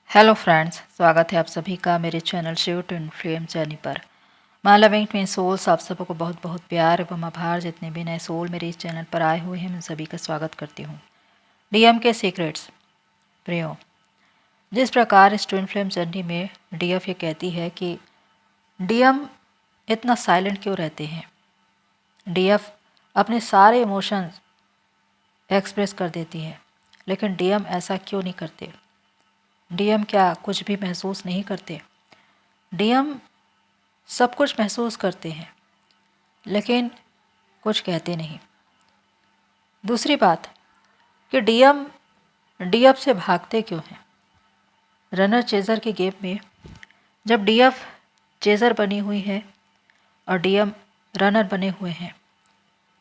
Hello friends, स्वागत है आप सभी का मेरे channel Shiv twin flame journey पर। माय लविंग ट्विन सोल्स, आप सबको बहुत बहुत प्यार एवं आभार। जितने भी नए सोल मेरे इस चैनल पर आए हुए हैं, मैं सभी का स्वागत करती हूँ। डीएम के सीक्रेट्स। प्रियो, जिस प्रकार इस ट्विन फ्लेम जर्नी में डीएफ ये कहती है कि डीएम इतना साइलेंट क्यों रहते हैं, डीएफ अपने सारे इमोशंस एक्सप्रेस कर देती है, लेकिन डीएम ऐसा क्यों नहीं करते। डीएम क्या कुछ भी महसूस नहीं करते? डीएम सब कुछ महसूस करते हैं, लेकिन कुछ कहते नहीं। दूसरी बात कि डीएम डीएफ से भागते क्यों हैं। रनर चेज़र के गेम में जब डीएफ चेज़र बनी हुई है और डीएम रनर बने हुए हैं,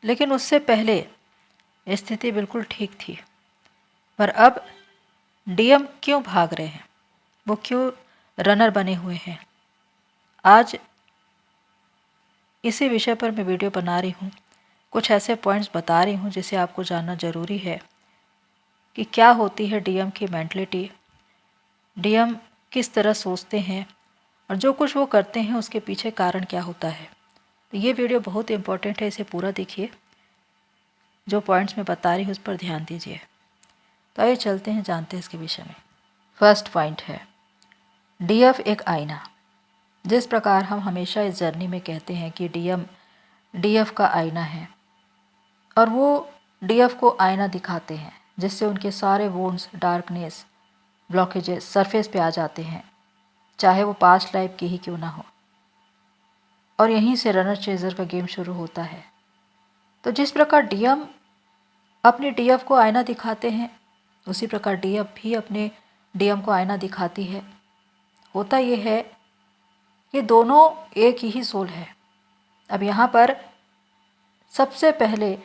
लेकिन उससे पहले स्थिति बिल्कुल ठीक थी, पर अब डीएम क्यों भाग रहे हैं, वो क्यों रनर बने हुए हैं। आज इसी विषय पर मैं वीडियो बना रही हूँ। कुछ ऐसे पॉइंट्स बता रही हूँ जिसे आपको जानना ज़रूरी है कि क्या होती है डीएम की मेंटलिटी, डीएम किस तरह सोचते हैं और जो कुछ वो करते हैं उसके पीछे कारण क्या होता है। तो ये वीडियो बहुत इम्पोर्टेंट है, इसे पूरा देखिए। जो पॉइंट्स मैं बता रही हूँ उस पर ध्यान दीजिए। तो आइए चलते हैं, जानते हैं इसके विषय में। फर्स्ट पॉइंट है डीएफ एक आईना। जिस प्रकार हम हमेशा इस जर्नी में कहते हैं कि डीएम डीएफ का आईना है और वो डीएफ को आईना दिखाते हैं, जिससे उनके सारे वोन्स, डार्कनेस, ब्लॉकेजेस सरफेस पे आ जाते हैं, चाहे वो पास्ट लाइफ की ही क्यों ना हो। और यहीं से रनर चेजर का गेम शुरू होता है। तो जिस प्रकार डीएम अपने डीएफ को आईना दिखाते हैं, उसी प्रकार डीएफ भी अपने डीएम को आईना दिखाती है। होता ये है कि दोनों एक ही सोल है। अब यहाँ पर सबसे पहले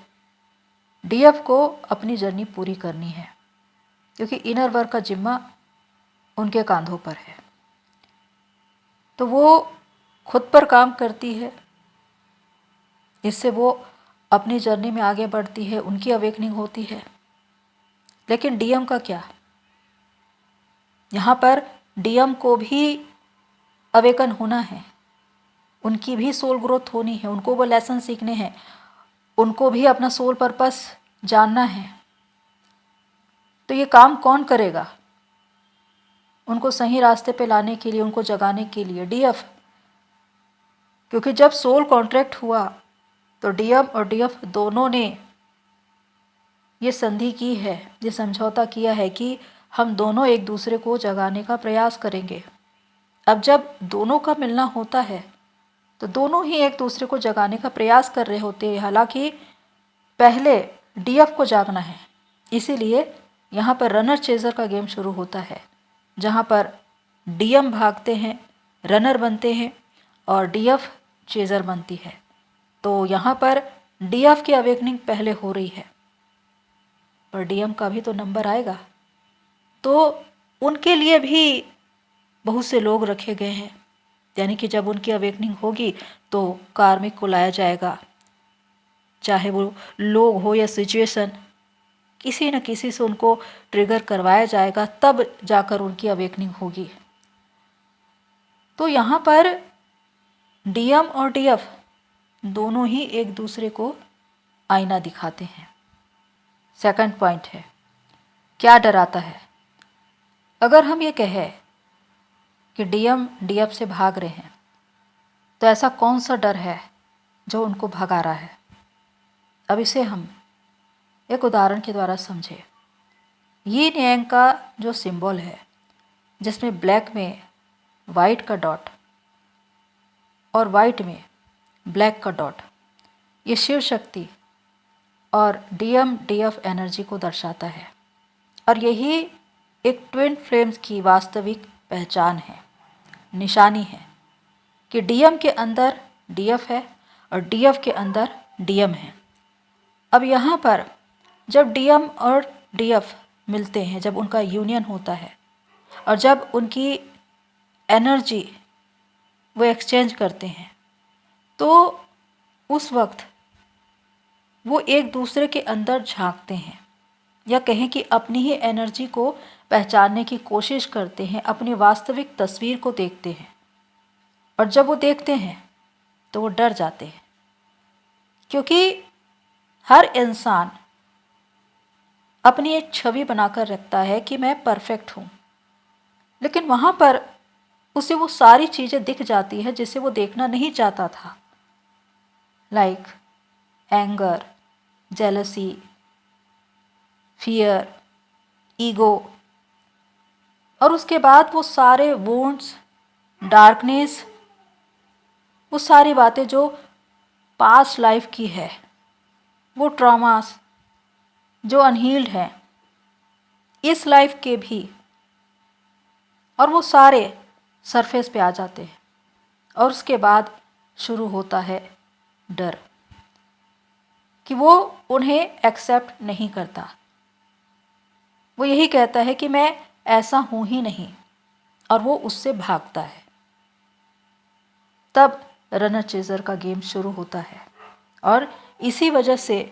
डीएफ को अपनी जर्नी पूरी करनी है, क्योंकि इनर वर्क का जिम्मा उनके कंधों पर है। तो वो खुद पर काम करती है, इससे वो अपनी जर्नी में आगे बढ़ती है, उनकी अवेकनिंग होती है। लेकिन डीएम का क्या, यहाँ पर डीएम को भी अवेकन होना है, उनकी भी सोल ग्रोथ होनी है, उनको वो लेसन सीखने हैं, उनको भी अपना सोल पर्पस जानना है। तो ये काम कौन करेगा उनको सही रास्ते पे लाने के लिए, उनको जगाने के लिए? डीएफ। क्योंकि जब सोल कॉन्ट्रैक्ट हुआ तो डीएम और डीएफ दोनों ने ये संधि की है, ये समझौता किया है कि हम दोनों एक दूसरे को जगाने का प्रयास करेंगे। अब जब दोनों का मिलना होता है तो दोनों ही एक दूसरे को जगाने का प्रयास कर रहे होते हैं। हालांकि पहले डीएफ को जागना है, इसीलिए यहाँ पर रनर चेजर का गेम शुरू होता है, जहाँ पर डीएम भागते हैं, रनर बनते हैं और डीएफ चेजर बनती है। तो यहाँ पर डीएफ की अवेकनिंग पहले हो रही है, पर डीएम का भी तो नंबर आएगा। तो उनके लिए भी बहुत से लोग रखे गए हैं, यानी कि जब उनकी अवेकनिंग होगी तो कार्मिक को लाया जाएगा, चाहे वो लोग हो या सिचुएशन, किसी न किसी से उनको ट्रिगर करवाया जाएगा, तब जाकर उनकी अवेकनिंग होगी। तो यहाँ पर डीएम और डीएफ दोनों ही एक दूसरे को आईना दिखाते हैं। सेकंड पॉइंट है क्या डराता है। अगर हम ये कहें कि डीएम डीएफ से भाग रहे हैं, तो ऐसा कौन सा डर है जो उनको भगा रहा है? अब इसे हम एक उदाहरण के द्वारा समझें। यीन यांग का जो सिंबल है, जिसमें ब्लैक में वाइट का डॉट और वाइट में ब्लैक का डॉट, ये शिव शक्ति और डीएम डीएफ एनर्जी को दर्शाता है। और यही एक ट्विन फ्लेम्स की वास्तविक पहचान है, निशानी है कि डीएम के अंदर डीएफ है और डीएफ के अंदर डीएम है। अब यहाँ पर जब डीएम और डीएफ मिलते हैं, जब उनका यूनियन होता है और जब उनकी एनर्जी वो एक्सचेंज करते हैं, तो उस वक्त वो एक दूसरे के अंदर झांकते हैं, या कहें कि अपनी ही एनर्जी को पहचानने की कोशिश करते हैं, अपनी वास्तविक तस्वीर को देखते हैं। और जब वो देखते हैं तो वो डर जाते हैं, क्योंकि हर इंसान अपनी एक छवि बनाकर रखता है कि मैं परफेक्ट हूँ, लेकिन वहाँ पर उसे वो सारी चीज़ें दिख जाती है जिसे वो देखना नहीं चाहता था, like anger, jealousy, fear, ego. और उसके बाद वो सारे वुंड्स, डार्कनेस, वो सारी बातें जो पास्ट लाइफ की है, वो ट्रॉमास जो अनहील्ड हैं इस लाइफ के भी, और वो सारे सरफेस पे आ जाते हैं। और उसके बाद शुरू होता है डर, कि वो उन्हें एक्सेप्ट नहीं करता। वो यही कहता है कि मैं ऐसा हूँ ही नहीं, और वो उससे भागता है। तब रनर चेजर का गेम शुरू होता है, और इसी वजह से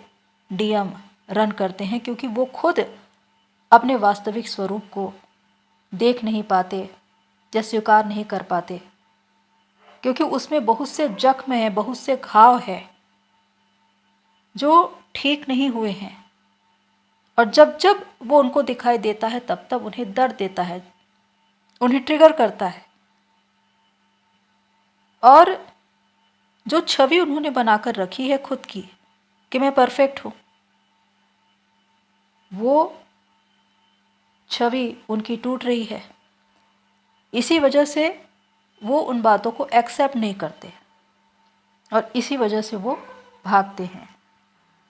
डीएम रन करते हैं, क्योंकि वो खुद अपने वास्तविक स्वरूप को देख नहीं पाते या स्वीकार नहीं कर पाते, क्योंकि उसमें बहुत से जख्म हैं, बहुत से घाव हैं जो ठीक नहीं हुए हैं। और जब जब वो उनको दिखाई देता है तब तब उन्हें दर्द देता है, उन्हें ट्रिगर करता है। और जो छवि उन्होंने बनाकर रखी है खुद की कि मैं परफेक्ट हूँ, वो छवि उनकी टूट रही है। इसी वजह से वो उन बातों को एक्सेप्ट नहीं करते, और इसी वजह से वो भागते हैं।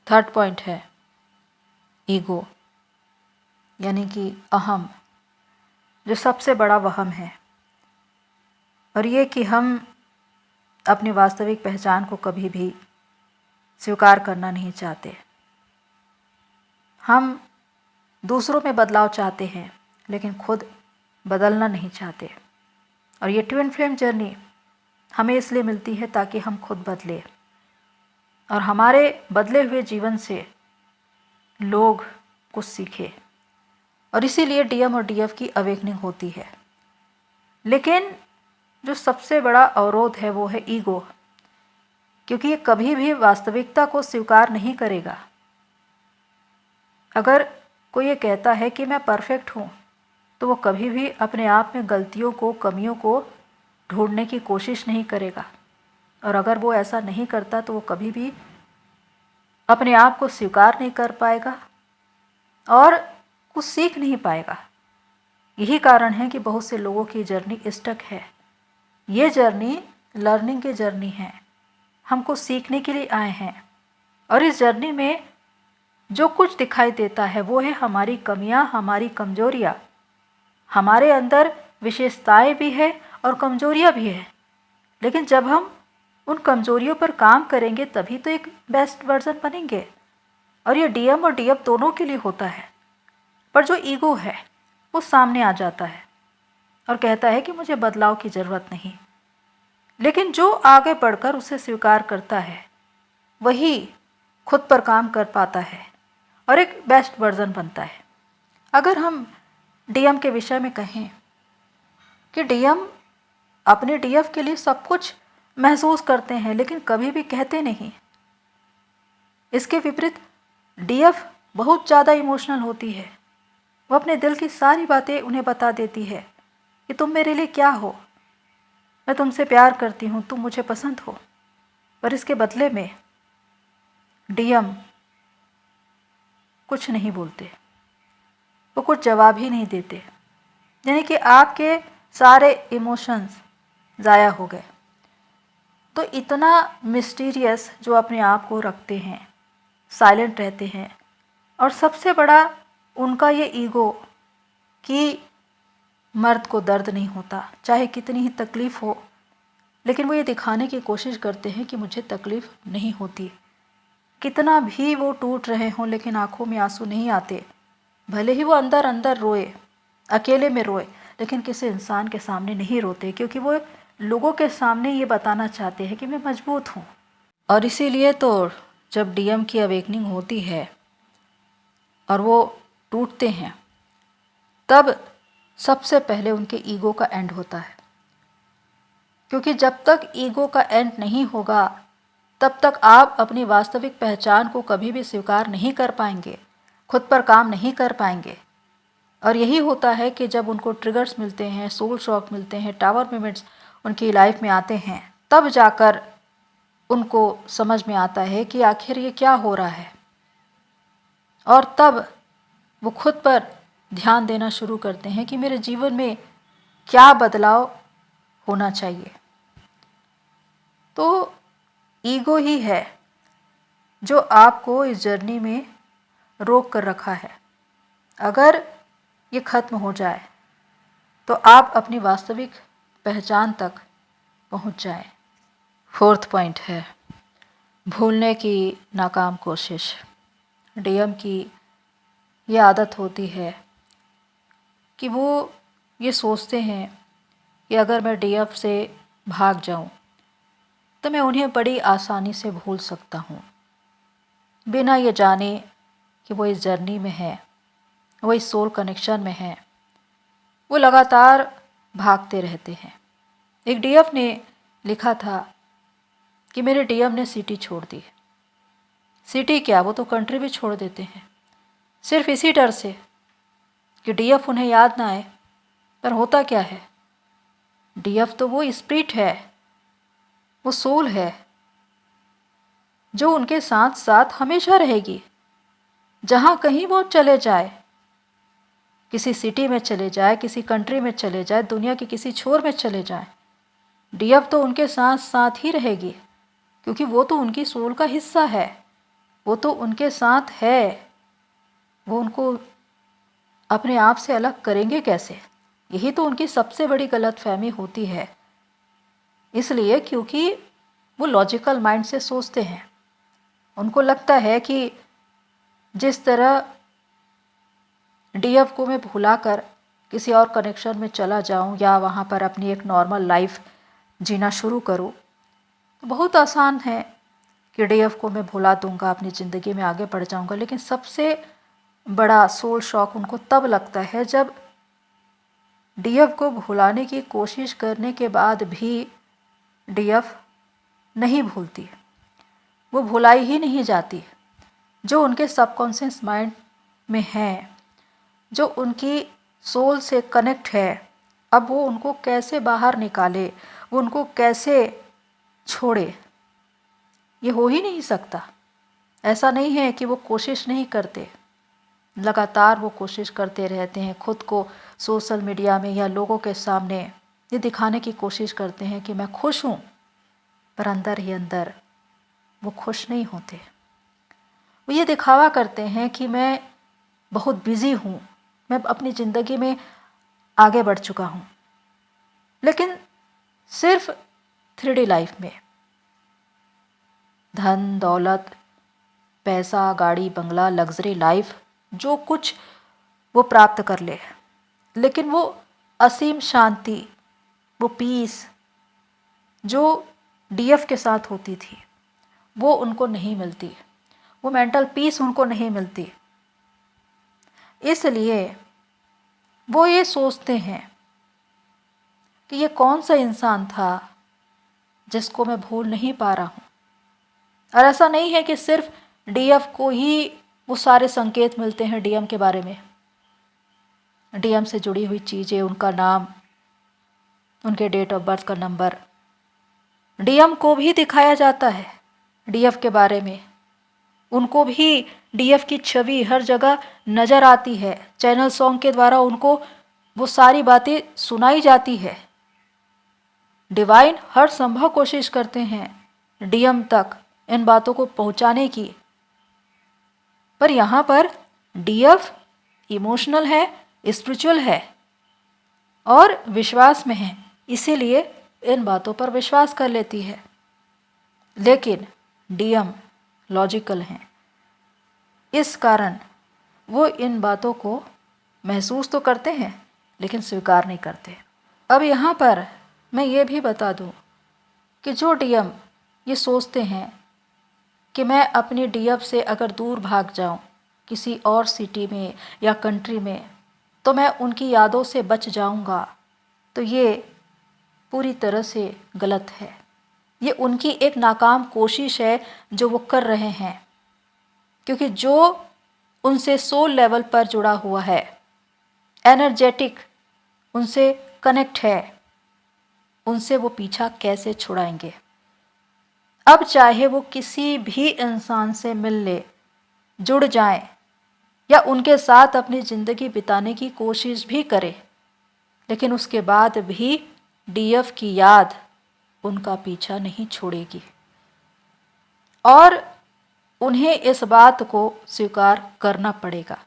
थर्ड पॉइंट है ईगो, यानी कि अहम, जो सबसे बड़ा वहम है। और ये कि हम अपनी वास्तविक पहचान को कभी भी स्वीकार करना नहीं चाहते। हम दूसरों में बदलाव चाहते हैं, लेकिन खुद बदलना नहीं चाहते। और ये ट्विन फ्लेम जर्नी हमें इसलिए मिलती है ताकि हम खुद बदलें, और हमारे बदले हुए जीवन से लोग कुछ सीखें। और इसीलिए डीएम और डीएफ की अवेकनिंग होती है। लेकिन जो सबसे बड़ा अवरोध है वो है ईगो, क्योंकि ये कभी भी वास्तविकता को स्वीकार नहीं करेगा। अगर कोई ये कहता है कि मैं परफेक्ट हूँ, तो वो कभी भी अपने आप में गलतियों को, कमियों को ढूंढने की कोशिश नहीं करेगा। और अगर वो ऐसा नहीं करता तो वो कभी भी अपने आप को स्वीकार नहीं कर पाएगा और कुछ सीख नहीं पाएगा। यही कारण है कि बहुत से लोगों की जर्नी स्टक है। ये जर्नी लर्निंग की जर्नी है, हमको सीखने के लिए आए हैं। और इस जर्नी में जो कुछ दिखाई देता है वो है हमारी कमियां, हमारी कमजोरियां। हमारे अंदर विशेषताएं भी है और कमजोरियां भी है, लेकिन जब हम उन कमजोरियों पर काम करेंगे तभी तो एक बेस्ट वर्जन बनेंगे। और ये डीएम और डीएफ दोनों के लिए होता है। पर जो ईगो है वो सामने आ जाता है और कहता है कि मुझे बदलाव की ज़रूरत नहीं। लेकिन जो आगे बढ़कर उसे स्वीकार करता है वही खुद पर काम कर पाता है और एक बेस्ट वर्जन बनता है। अगर हम डीएम के विषय में कहें कि डीएम अपने डीएफ के लिए सब कुछ महसूस करते हैं लेकिन कभी भी कहते नहीं। इसके विपरीत डीएफ बहुत ज़्यादा इमोशनल होती है। वो अपने दिल की सारी बातें उन्हें बता देती है कि तुम मेरे लिए क्या हो, मैं तुमसे प्यार करती हूँ, तुम मुझे पसंद हो। पर इसके बदले में डीएम कुछ नहीं बोलते, वो कुछ जवाब ही नहीं देते। यानी कि आपके सारे इमोशंस ज़ाया हो गए। तो इतना मिस्टीरियस जो अपने आप को रखते हैं, साइलेंट रहते हैं। और सबसे बड़ा उनका ये ईगो कि मर्द को दर्द नहीं होता, चाहे कितनी ही तकलीफ़ हो, लेकिन वो ये दिखाने की कोशिश करते हैं कि मुझे तकलीफ़ नहीं होती। कितना भी वो टूट रहे हों लेकिन आंखों में आंसू नहीं आते। भले ही वो अंदर अंदर रोए, अकेले में रोए, लेकिन किसी इंसान के सामने नहीं रोते, क्योंकि वो लोगों के सामने ये बताना चाहते हैं कि मैं मजबूत हूँ। और इसीलिए तो जब डीएम की अवेकनिंग होती है और वो टूटते हैं, तब सबसे पहले उनके ईगो का एंड होता है। क्योंकि जब तक ईगो का एंड नहीं होगा तब तक आप अपनी वास्तविक पहचान को कभी भी स्वीकार नहीं कर पाएंगे, खुद पर काम नहीं कर पाएंगे। और यही होता है कि जब उनको ट्रिगर्स मिलते हैं, सोल शॉक मिलते हैं, टावर मोमेंट्स उनकी लाइफ में आते हैं, तब जाकर उनको समझ में आता है कि आखिर ये क्या हो रहा है। और तब वो खुद पर ध्यान देना शुरू करते हैं कि मेरे जीवन में क्या बदलाव होना चाहिए। तो ईगो ही है जो आपको इस जर्नी में रोक कर रखा है। अगर ये ख़त्म हो जाए तो आप अपनी वास्तविक पहचान तक पहुंच जाएं। 4th पॉइंट है भूलने की नाकाम कोशिश। डीएम की ये आदत होती है कि वो ये सोचते हैं कि अगर मैं डीएफ से भाग जाऊं तो मैं उन्हें बड़ी आसानी से भूल सकता हूं, बिना ये जाने कि वो इस जर्नी में है, वो इस सोल कनेक्शन में है। वो लगातार भागते रहते हैं। एक डीएफ ने लिखा था कि मेरे डीएम ने सिटी छोड़ दी। सिटी क्या, वो तो कंट्री भी छोड़ देते हैं, सिर्फ इसी डर से कि डीएफ उन्हें याद ना आए। पर होता क्या है, डीएफ तो वो स्पिरिट है, वो सोल है जो उनके साथ साथ हमेशा रहेगी। जहाँ कहीं वो चले जाए, किसी सिटी में चले जाए, किसी कंट्री में चले जाए, दुनिया के किसी छोर में चले जाए, डीएफ तो उनके साथ साथ ही रहेगी। क्योंकि वो तो उनकी सोल का हिस्सा है, वो तो उनके साथ है। वो उनको अपने आप से अलग करेंगे कैसे? यही तो उनकी सबसे बड़ी गलतफहमी होती है। इसलिए क्योंकि वो लॉजिकल माइंड से सोचते हैं। उनको लगता है कि जिस तरह डीएफ को मैं भुलाकर किसी और कनेक्शन में चला जाऊं या वहां पर अपनी एक नॉर्मल लाइफ जीना शुरू करूं, तो बहुत आसान है कि डीएफ को मैं भुला दूंगा, अपनी ज़िंदगी में आगे बढ़ जाऊंगा। लेकिन सबसे बड़ा सोल शॉक उनको तब लगता है जब डीएफ को भुलाने की कोशिश करने के बाद भी डीएफ नहीं भूलती, वो भुलाई ही नहीं जाती। जो उनके सबकॉन्शियस माइंड में है, जो उनकी सोल से कनेक्ट है, अब वो उनको कैसे बाहर निकाले, वो उनको कैसे छोड़े, ये हो ही नहीं सकता। ऐसा नहीं है कि वो कोशिश नहीं करते, लगातार वो कोशिश करते रहते हैं। खुद को सोशल मीडिया में या लोगों के सामने ये दिखाने की कोशिश करते हैं कि मैं खुश हूँ, पर अंदर ही अंदर वो खुश नहीं होते। वो ये दिखावा करते हैं कि मैं बहुत बिज़ी हूँ, मैं अपनी ज़िंदगी में आगे बढ़ चुका हूँ, लेकिन सिर्फ 3D लाइफ में धन दौलत, पैसा, गाड़ी, बंगला, लग्जरी लाइफ, जो कुछ वो प्राप्त कर ले, लेकिन वो असीम शांति, वो पीस जो डीएफ के साथ होती थी, वो उनको नहीं मिलती। वो मेंटल पीस उनको नहीं मिलती। इसलिए वो ये सोचते हैं कि ये कौन सा इंसान था जिसको मैं भूल नहीं पा रहा हूँ। और ऐसा नहीं है कि सिर्फ डीएफ को ही वो सारे संकेत मिलते हैं डीएम के बारे में। डीएम से जुड़ी हुई चीज़ें, उनका नाम, उनके डेट ऑफ बर्थ का नंबर, डीएम को भी दिखाया जाता है डीएफ के बारे में। उनको भी डीएफ की छवि हर जगह नज़र आती है। चैनल सॉन्ग के द्वारा उनको वो सारी बातें सुनाई जाती है। डिवाइन हर संभव कोशिश करते हैं डीएम तक इन बातों को पहुंचाने की। पर यहाँ पर डीएफ इमोशनल है, स्पिरिचुअल है और विश्वास में है, इसीलिए इन बातों पर विश्वास कर लेती है। लेकिन डीएम लॉजिकल हैं, इस कारण वो इन बातों को महसूस तो करते हैं लेकिन स्वीकार नहीं करते। अब यहाँ पर मैं ये भी बता दूँ कि जो डीएम ये सोचते हैं कि मैं अपनी डीएफ से अगर दूर भाग जाऊं किसी और सिटी में या कंट्री में तो मैं उनकी यादों से बच जाऊंगा, तो ये पूरी तरह से गलत है। ये उनकी एक नाकाम कोशिश है जो वो कर रहे हैं, क्योंकि जो उनसे सोल लेवल पर जुड़ा हुआ है, एनर्जेटिक उनसे कनेक्ट है, उनसे वो पीछा कैसे छुड़ाएंगे। अब चाहे वो किसी भी इंसान से मिल ले, जुड़ जाएं या उनके साथ अपनी ज़िंदगी बिताने की कोशिश भी करे, लेकिन उसके बाद भी डीएफ की याद उनका पीछा नहीं छोड़ेगी और उन्हें इस बात को स्वीकार करना पड़ेगा।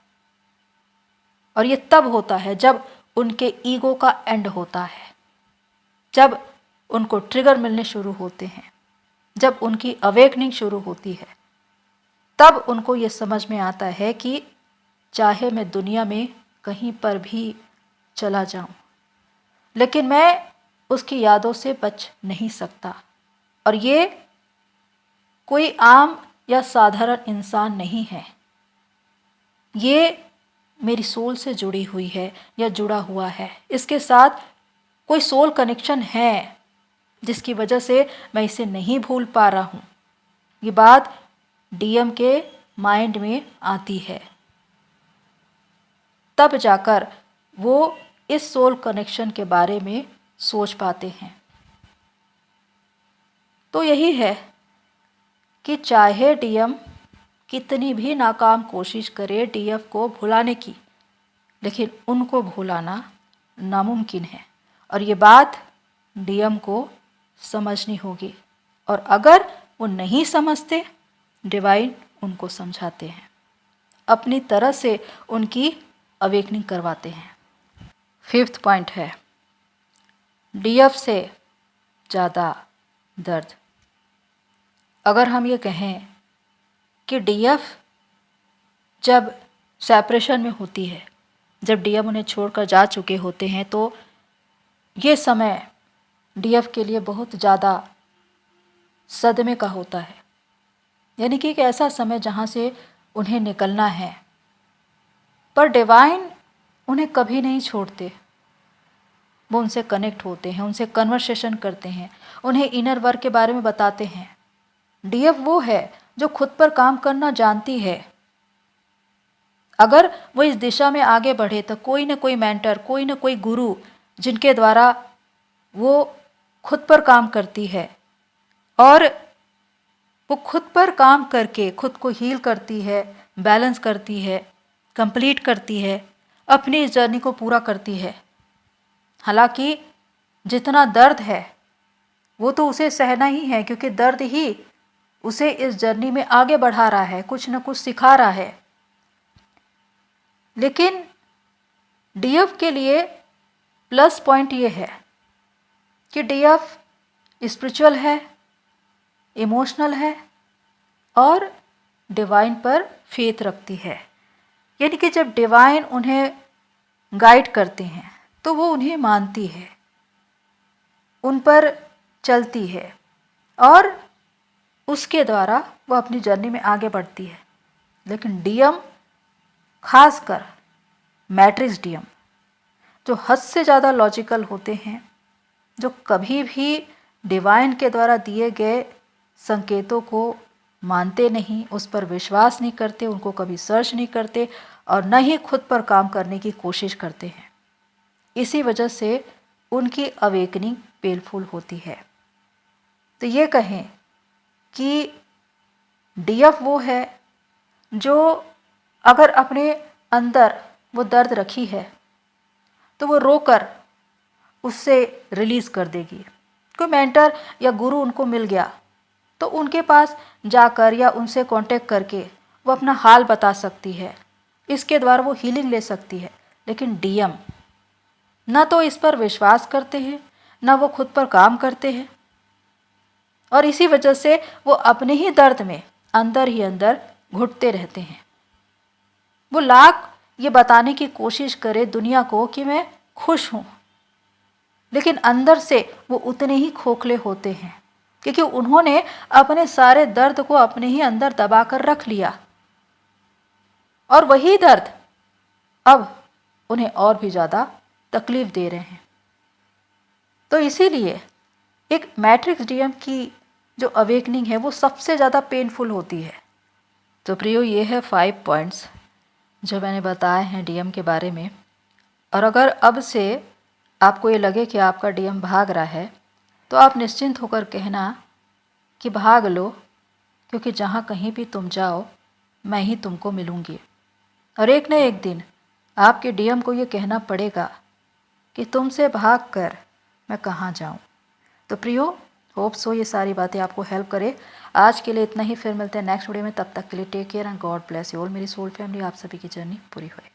और ये तब होता है जब उनके ईगो का एंड होता है, जब उनको ट्रिगर मिलने शुरू होते हैं, जब उनकी अवेकनिंग शुरू होती है, तब उनको ये समझ में आता है कि चाहे मैं दुनिया में कहीं पर भी चला जाऊं, लेकिन मैं उसकी यादों से बच नहीं सकता। और ये कोई आम या साधारण इंसान नहीं है, ये मेरी सोल से जुड़ी हुई है या जुड़ा हुआ है। इसके साथ कोई सोल कनेक्शन है जिसकी वजह से मैं इसे नहीं भूल पा रहा हूँ। ये बात डीएम के माइंड में आती है, तब जाकर वो इस सोल कनेक्शन के बारे में सोच पाते हैं। तो यही है कि चाहे डीएम कितनी भी नाकाम कोशिश करे डीएफ को भुलाने की, लेकिन उनको भुलाना नामुमकिन है और ये बात डीएम को समझनी होगी। और अगर वो नहीं समझते, डिवाइन उनको समझाते हैं, अपनी तरह से उनकी अवेकनिंग करवाते हैं। 5th पॉइंट है डीएफ से ज़्यादा दर्द। अगर हम ये कहें कि डीएफ जब सेपरेशन में होती है, जब डीएम उन्हें छोड़कर जा चुके होते हैं, तो ये समय डीएफ के लिए बहुत ज़्यादा सदमे का होता है। यानी कि एक ऐसा समय जहाँ से उन्हें निकलना है, पर डिवाइन उन्हें कभी नहीं छोड़ते। वो उनसे कनेक्ट होते हैं, उनसे कन्वर्सेशन करते हैं, उन्हें इनर वर्क के बारे में बताते हैं। डीएफ वो है जो खुद पर काम करना जानती है। अगर वो इस दिशा में आगे बढ़े तो कोई ना कोई मेंटर, कोई ना कोई गुरु जिनके द्वारा वो खुद पर काम करती है और वो खुद पर काम करके खुद को हील करती है, बैलेंस करती है, कंप्लीट करती है, अपनी इस जर्नी को पूरा करती है। हालांकि जितना दर्द है वो तो उसे सहना ही है, क्योंकि दर्द ही उसे इस जर्नी में आगे बढ़ा रहा है, कुछ न कुछ सिखा रहा है। लेकिन डीएफ के लिए प्लस पॉइंट ये है कि डीएफ स्पिरिचुअल है, इमोशनल है और डिवाइन पर फेथ रखती है। यानी कि जब डिवाइन उन्हें गाइड करते हैं तो वो उन्हें मानती है, उन पर चलती है और उसके द्वारा वो अपनी जर्नी में आगे बढ़ती है। लेकिन डीएम, खासकर मैट्रिक्स डीएम, जो हद से ज़्यादा लॉजिकल होते हैं, जो कभी भी डिवाइन के द्वारा दिए गए संकेतों को मानते नहीं, उस पर विश्वास नहीं करते, उनको कभी सर्च नहीं करते और न ही खुद पर काम करने की कोशिश करते हैं। इसी वजह से उनकी अवेकनिंग पेनफुल होती है। तो ये कहें कि डीएफ वो है जो अगर अपने अंदर वो दर्द रखी है तो वो रोकर उससे रिलीज़ कर देगी। कोई मेंटर या गुरु उनको मिल गया तो उनके पास जाकर या उनसे कांटेक्ट करके वो अपना हाल बता सकती है, इसके द्वारा वो हीलिंग ले सकती है। लेकिन डीएम ना तो इस पर विश्वास करते हैं, ना वो खुद पर काम करते हैं और इसी वजह से वो अपने ही दर्द में अंदर ही अंदर घुटते रहते हैं। वो लाख ये बताने की कोशिश करे दुनिया को कि मैं खुश हूँ, लेकिन अंदर से वो उतने ही खोखले होते हैं क्योंकि उन्होंने अपने सारे दर्द को अपने ही अंदर दबा कर रख लिया, और वही दर्द अब उन्हें और भी ज़्यादा तकलीफ दे रहे हैं। तो इसीलिए एक मैट्रिक्स डीएम की जो अवेकनिंग है वो सबसे ज़्यादा पेनफुल होती है। तो प्रियो, ये है 5 पॉइंट्स जो मैंने बताए हैं डीएम के बारे में। और अगर अब से आपको ये लगे कि आपका डीएम भाग रहा है, तो आप निश्चिंत होकर कहना कि भाग लो, क्योंकि जहाँ कहीं भी तुम जाओ मैं ही तुमको मिलूँगी। और एक न एक दिन आपके डीएम को ये कहना पड़ेगा कि तुमसे भाग कर मैं कहाँ जाऊँ। तो प्रियो, होप सो ये सारी बातें आपको हेल्प करे। आज के लिए इतना ही, फिर मिलते हैं नेक्स्ट वीडियो में। तब तक के लिए take care and God bless you all. मेरी सोल फैमिली, आप सभी की जर्नी पूरी होए।